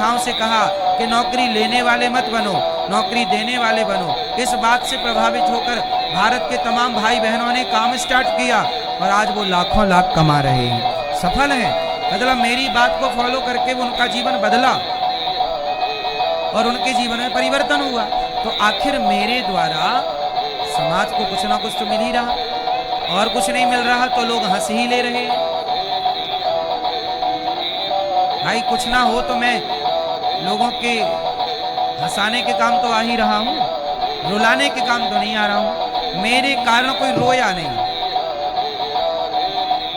योद्धाओं से कहा कि नौकरी लेने वाले मत बनो, नौकरी देने वाले बनो। इस बात से प्रभावित होकर भारत के तमाम भाई बहनों ने काम स्टार्ट किया और आज वो लाखों लाख कमा रहे हैं, सफल हैं। मतलब मेरी बात को फॉलो करके वो उनका जीवन बदला और उनके जीवन में परिवर्तन हुआ। तो आखिर मेरे द्वारा समाज को कुछ ना कुछ तो मिल ही रहा, और कुछ नहीं मिल रहा तो लोग हंस ही ले रहे हैं। भाई कुछ ना हो तो मैं लोगों के हंसाने के काम तो आ ही रहा हूं, रुलाने के काम तो नहीं आ रहा हूं। मेरे कारण कोई रोया नहीं,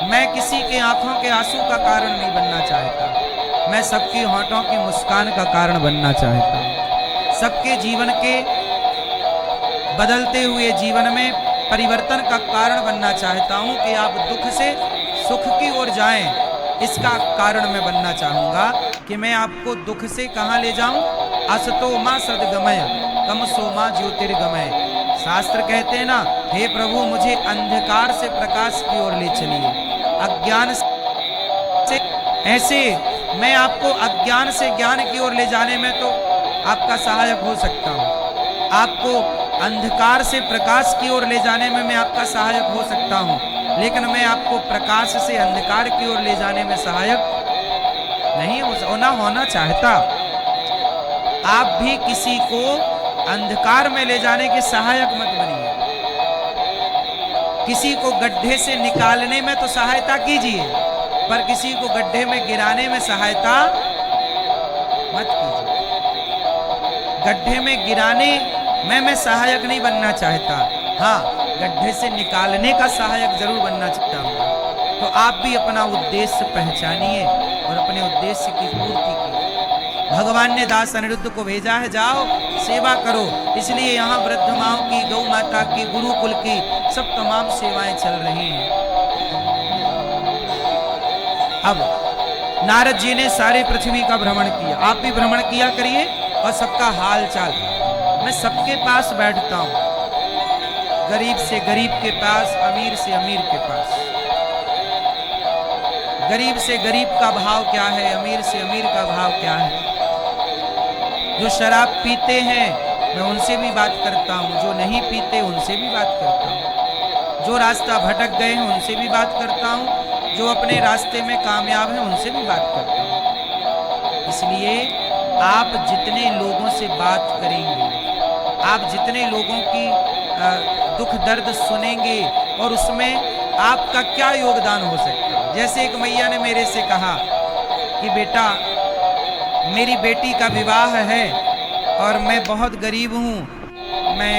मैं किसी के आंखों के आंसू का कारण नहीं बनना चाहता, मैं सबकी होंठों की मुस्कान का कारण बनना चाहता हूं। सबके जीवन के बदलते हुए जीवन में परिवर्तन का कारण बनना चाहता हूं कि आप दुख से सुख की ओर जाएं। इसका कारण मैं बनना चाहूंगा कि मैं आपको दुख से कहां ले जाऊं। असतो मां सद्गमय तमसो मां ज्योतिर्गमय। शास्त्र कहते हैं ना, हे प्रभु मुझे अंधकार से प्रकाश की ओर ले चलिए, अज्ञान से। ऐसे मैं आपको अज्ञान से ज्ञान की ओर ले जाने में तो आपका सहायक हो सकता हूं, आपको अंधकार से प्रकाश की ओर ले जाने में मैं आपका सहायक हो सकता हूं, लेकिन मैं आपको प्रकाश से अंधकार की ओर ले जाने में सहायक नहीं होना चाहता। आप भी किसी को अंधकार में ले जाने के सहायक मत बनिए, किसी को गड्ढे से निकालने में तो सहायता कीजिए, पर किसी को गड्ढे में गिराने में सहायता मत कीजिए। गड्ढे में गिराने में मैं सहायक नहीं बनना चाहता, हाँ गड्ढे से निकालने का सहायक जरूर बनना चाहता हूँ। तो आप भी अपना उद्देश्य पहचानिए और अपने उद्देश्य की पूर्ति कीजिए। भगवान ने दास अनिरुद्ध को भेजा है, जाओ सेवा करो। इसलिए यहाँ वृद्ध माओं की, गौ माता की, गुरुकुल की सब तमाम सेवाएं चल रही हैं। अब नारद जी ने सारे पृथ्वी का भ्रमण किया, आप भी भ्रमण किया करिए और सबका हाल चाल। मैं सबके पास बैठता हूं, गरीब से गरीब के पास, अमीर से अमीर के पास। गरीब से गरीब का भाव क्या है, अमीर से अमीर का भाव क्या है। जो शराब पीते हैं मैं उनसे भी बात करता हूं, जो नहीं पीते उनसे भी बात करता हूं, जो रास्ता भटक गए हैं उनसे भी बात करता हूं, जो अपने रास्ते में कामयाब हैं उनसे भी बात करता हूं। इसलिए आप जितने लोगों से बात करेंगे, आप जितने लोगों की दुख दर्द सुनेंगे और उसमें आपका क्या योगदान हो सकता है। जैसे एक मैया ने मेरे से कहा कि बेटा मेरी बेटी का विवाह है और मैं बहुत गरीब हूँ, मैं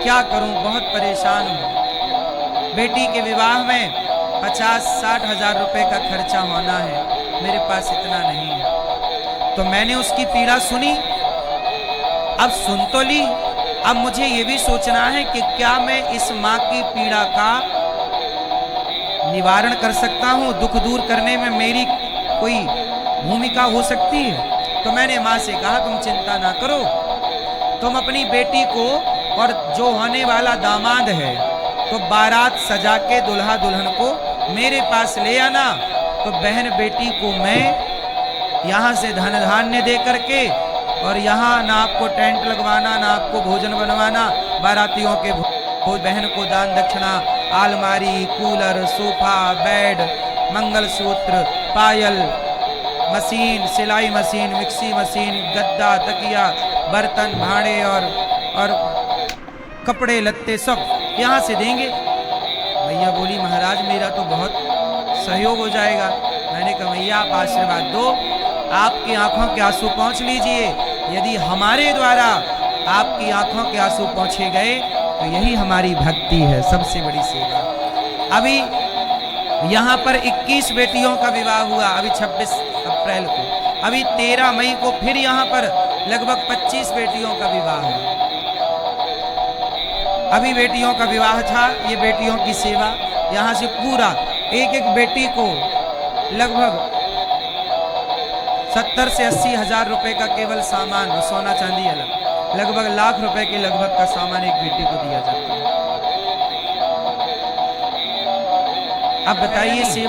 क्या करूँ, बहुत परेशान हूँ। बेटी के विवाह में 50-60 हजार रुपए का खर्चा होना है, मेरे पास इतना नहीं है। तो मैंने उसकी पीड़ा सुनी, अब सुन तो ली, अब मुझे ये भी सोचना है कि क्या मैं इस माँ की पीड़ा का निवारण कर सकता हूँ, दुख दूर करने में मेरी कोई भूमिका हो सकती है। तो मैंने माँ से कहा तुम चिंता ना करो, तुम अपनी बेटी को और जो होने वाला दामाद है तो बारात सजा के दुल्हा दुल्हन को मेरे पास ले आना। तो बहन बेटी को मैं यहाँ से धन धान्य दे करके, और यहाँ ना आपको टेंट लगवाना, ना आपको भोजन बनवाना, बारातियों के बहन को दान दक्षिणा, आलमारी, कूलर, सोफा, बेड, मंगलसूत्र, पायल, मशीन, सिलाई मशीन, मिक्सी मशीन, गद्दा, तकिया, बर्तन, भांडे और कपड़े लत्ते सब यहाँ से देंगे। भैया बोली महाराज मेरा तो बहुत सहयोग हो जाएगा। मैंने कहा भैया आप आशीर्वाद दो, आपकी आंखों के आंसू पहुँच लीजिए। यदि हमारे द्वारा आपकी आंखों के आंसू पहुँचे गए तो यही हमारी भक्ति है, सबसे बड़ी सेवा। अभी यहाँ पर 21 बेटियों का विवाह हुआ, अभी 26 अप्रैल को। अभी 13 मई को फिर यहाँ पर लगभग 25 बेटियों का विवाह है। अभी बेटियों का विवाह था, ये बेटियों की सेवा। यहाँ से पूरा एक एक बेटी को लगभग 70 से 80 हजार रुपए का केवल सामान, सोना चांदी अलग, लगभग लाख रुपए के लगभग का सामान एक बेटी को दिया जाता है। अब बताइए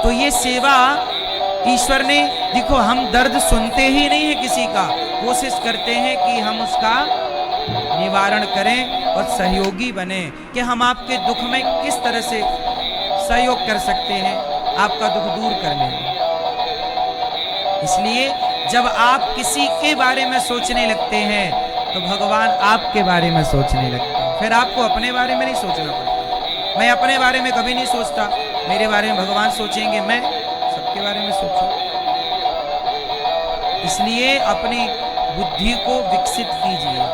तो ये सेवा ईश्वर ने, देखो हम दर्द सुनते ही नहीं है किसी का, कोशिश करते हैं कि हम उसका निवारण करें और सहयोगी बने कि हम आपके दुख में किस तरह से सहयोग कर सकते हैं आपका दुख दूर करने में। इसलिए जब आप किसी के बारे में सोचने लगते हैं तो भगवान आपके बारे में सोचने लगते हैं। फिर आपको अपने बारे में नहीं सोचना पड़ता। मैं अपने बारे में कभी नहीं सोचता, मेरे बारे में भगवान सोचेंगे, मैं सबके बारे में सोचूं। इसलिए अपनी बुद्धि को विकसित कीजिए।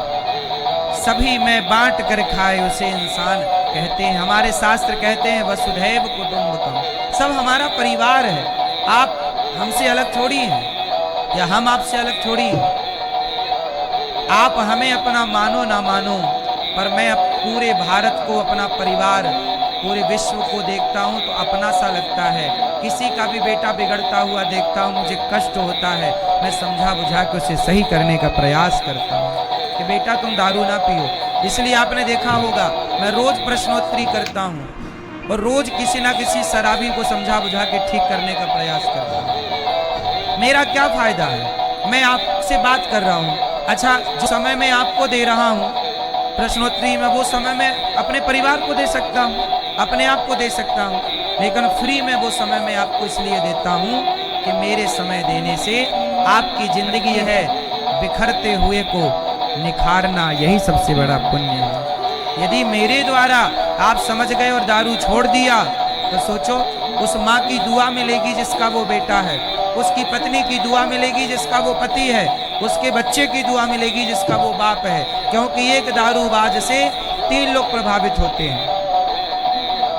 सभी में बांट कर खाए उसे इंसान कहते हैं। हमारे शास्त्र कहते हैं वसुधैव कुटुंबकम, सब हमारा परिवार है। आप हमसे अलग थोड़ी हैं या हम आपसे अलग थोड़ी हैं। आप हमें अपना मानो ना मानो, पर मैं पूरे भारत को अपना परिवार, पूरे विश्व को देखता हूं तो अपना सा लगता है। किसी का भी बेटा बिगड़ता हुआ देखता हूं, मुझे कष्ट होता है। मैं समझा बुझा के उसे सही करने का प्रयास करता हूं कि बेटा तुम दारू ना पियो। इसलिए आपने देखा होगा मैं रोज प्रश्नोत्तरी करता हूं और रोज किसी ना किसी शराबी को समझा बुझा के ठीक करने का प्रयास करता हूं। मेरा क्या फायदा है? मैं आपसे बात कर रहा हूं। अच्छा, जो समय मैं आपको दे रहा हूं प्रश्नोत्तरी में, वो समय मैं अपने परिवार को दे सकता हूं, अपने आप को दे सकता हूं, लेकिन फ्री में वो समय मैं आपको इसलिए देता हूं कि मेरे समय देने से आपकी जिंदगी है बिखरते हुए को निखारना, यही सबसे बड़ा पुण्य है। यदि मेरे द्वारा आप समझ गए और दारू छोड़ दिया तो सोचो उस माँ की दुआ मिलेगी जिसका वो बेटा है, उसकी पत्नी की दुआ मिलेगी जिसका वो पति है, उसके बच्चे की दुआ मिलेगी जिसका वो बाप है। क्योंकि एक दारूबाज से 3 लोग प्रभावित होते हैं।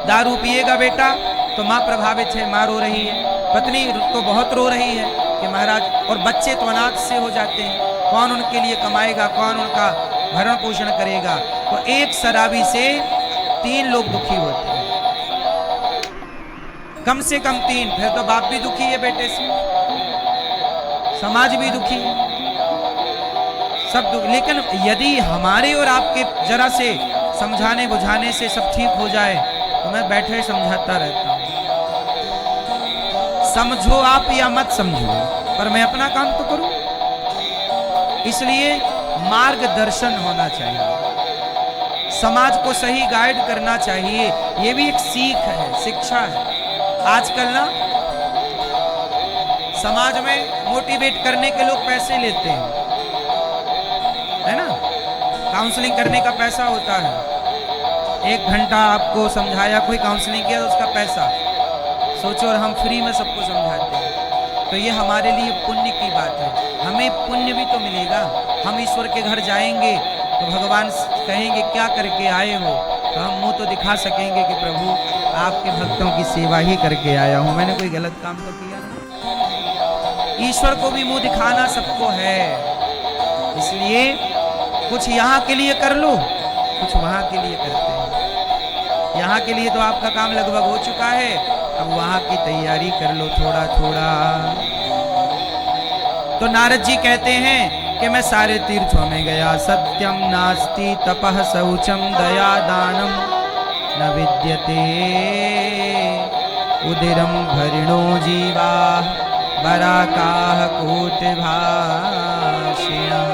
दारू पिएगा बेटा तो माँ प्रभावित है, माँ रो रही है, पत्नी तो बहुत रो रही है कि महाराज, और बच्चे तो अनाथ से हो जाते हैं। कौन उनके लिए कमाएगा, कौन उनका भरण पोषण करेगा? तो एक शराबी से 3 लोग दुखी होते हैं, कम से कम 3। फिर तो बाप भी दुखी है बेटे से, समाज भी दुखी है, सब दुखी। लेकिन यदि हमारे और आपके जरा से समझाने बुझाने से सब ठीक हो जाए तो मैं बैठे समझाता रहता हूं। समझो आप या मत समझो, पर मैं अपना काम तो करूं। इसलिए मार्गदर्शन होना चाहिए, समाज को सही गाइड करना चाहिए। ये भी एक सीख है, शिक्षा है। आजकल ना समाज में मोटिवेट करने के लोग पैसे लेते हैं, है ना? काउंसलिंग करने का पैसा होता है। 1 घंटा आपको समझाया, कोई काउंसलिंग किया तो उसका पैसा सोचो, और हम फ्री में सबको समझाते हैं। तो ये हमारे लिए पुण्य की बात है। हमें पुण्य भी तो मिलेगा। हम ईश्वर के घर जाएंगे तो भगवान कहेंगे क्या करके आए हो, तो हम मुंह तो दिखा सकेंगे कि प्रभु आपके भक्तों की सेवा ही करके आया हूं, मैंने कोई गलत काम तो किया नहीं। ईश्वर को भी मुंह दिखाना सबको है। इसलिए कुछ यहाँ के लिए कर लो, कुछ वहां के लिए करते हैं। यहाँ के लिए तो आपका काम लगभग हो चुका है, अब वहां की तैयारी कर लो थोड़ा थोड़ा। तो नारद जी कहते हैं कि मैं सारे तीर्थों में गया, सत्यम नास्ति तपः शौचम दया दानम न विद्यते उदिरम भरिणो जीवा बराकाह कोटि भाषिणः।